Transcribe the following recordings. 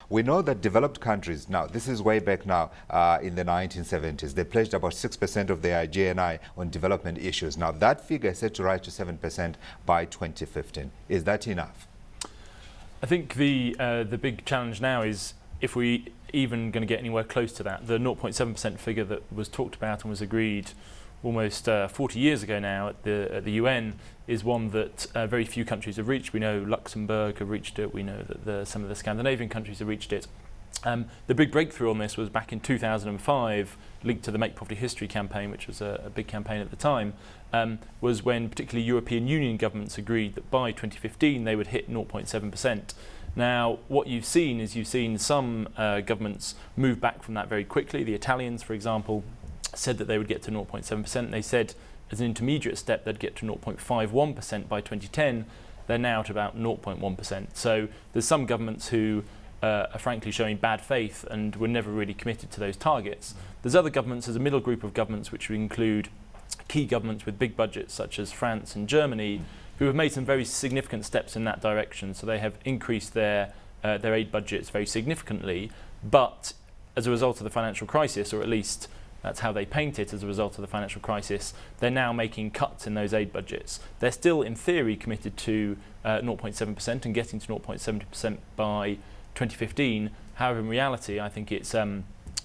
We know that developed countries, now this is way back now in the 1970s, they pledged about 6% of their GNI on development issues. Now that figure is set to rise to 7% by 2015. Is that enough? I think the big challenge now is if we even going to get anywhere close to that. The 0.7% figure that was talked about and was agreed almost 40 years ago now at the UN is one that very few countries have reached. We know Luxembourg have reached it. We know that some of the Scandinavian countries have reached it. The big breakthrough on this was back in 2005, linked to the Make Poverty History campaign, which was a big campaign at the time, was when particularly European Union governments agreed that by 2015 they would hit 0.7%. Now, what you've seen is some governments move back from that very quickly. The Italians, for example, said that they would get to 0.7%. They said as an intermediate step they'd get to 0.51% by 2010. They're now at about 0.1%. So there's some governments who are frankly showing bad faith and were never really committed to those targets. There's other governments, there's a middle group of governments which would include key governments with big budgets such as France and Germany, who have made some very significant steps in that direction. So they have increased their aid budgets very significantly, but as a result of the financial crisis, or at least that's how they paint it, as a result of the financial crisis, they're now making cuts in those aid budgets. They're still, in theory, committed to 0.7% and getting to 0.70% by 2015. However, in reality, I think it's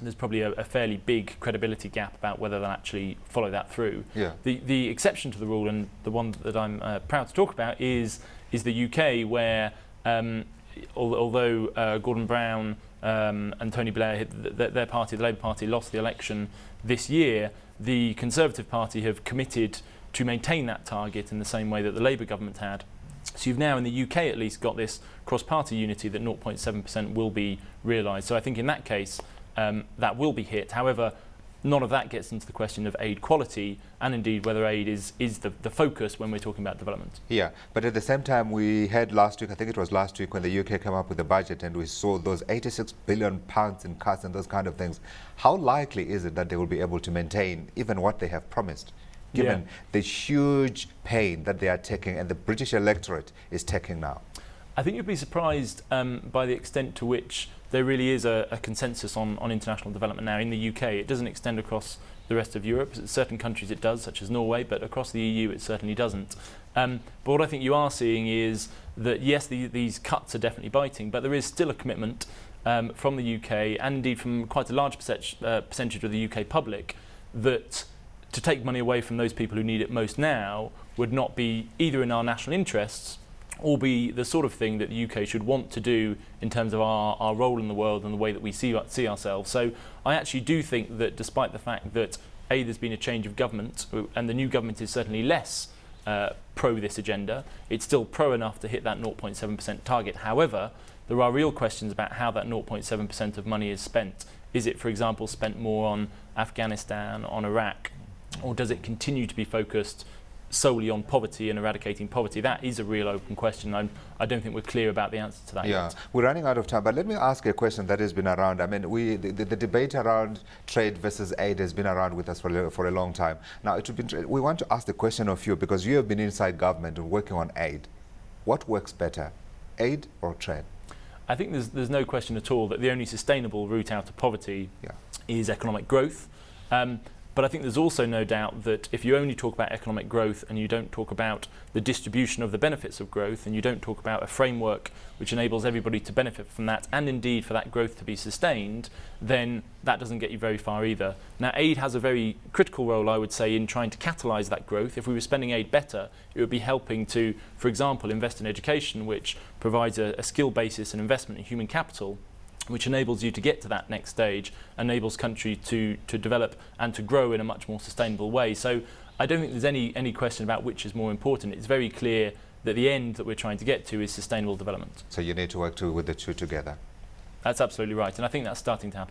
there's probably a fairly big credibility gap about whether they'll actually follow that through. Yeah. The exception to the rule, and the one that I'm proud to talk about, is the UK, where although Gordon Brown and Tony Blair, their party, the Labour Party, lost the election this year, the Conservative Party have committed to maintain that target in the same way that the Labour government had. So you've now, in the UK at least, got this cross-party unity that 0.7% will be realised. So I think in that case, that will be hit. However, none of that gets into the question of aid quality and indeed whether aid is the focus when we're talking about development. Yeah, but at the same time we had last week, I think it was last week, when the UK came up with the budget and we saw those £86 billion in cuts and those kind of things. How likely is it that they will be able to maintain even what they have promised, given the huge pain that they are taking and the British electorate is taking now? I think you'd be surprised by the extent to which there really is a consensus on international development now in the UK. It doesn't extend across the rest of Europe. Certain countries it does, such as Norway, but across the EU it certainly doesn't. But what I think you are seeing is that, yes, these cuts are definitely biting, but there is still a commitment from the UK, and indeed from quite a large percentage of the UK public, that to take money away from those people who need it most now would not be either in our national interests or be the sort of thing that the UK should want to do in terms of our role in the world and the way that we see ourselves. So I actually do think that despite the fact that there's been a change of government, and the new government is certainly less pro this agenda, it's still pro enough to hit that 0.7% target. However, there are real questions about how that 0.7% of money is spent. Is it, for example, spent more on Afghanistan, on Iraq, or does it continue to be focused solely on poverty and eradicating poverty? That is a real open question. I don't think we're clear about the answer to that yet. We're running out of time, but let me ask a question that has been around. I mean, the debate around trade versus aid has been around with us for a long time. Now, we want to ask the question of you, because you have been inside government and working on aid. What works better, aid or trade? I think there's no question at all that the only sustainable route out of poverty is economic growth. But I think there's also no doubt that if you only talk about economic growth and you don't talk about the distribution of the benefits of growth, and you don't talk about a framework which enables everybody to benefit from that, and indeed for that growth to be sustained, then that doesn't get you very far either. Now, aid has a very critical role, I would say, in trying to catalyse that growth. If we were spending aid better, it would be helping to, for example, invest in education, which provides a skill basis and investment in human capital, which enables you to get to that next stage, enables country to develop and to grow in a much more sustainable way. So I don't think there's any question about which is more important. It's very clear that the end that we're trying to get to is sustainable development. So you need to work with the two together. That's absolutely right, and I think that's starting to happen.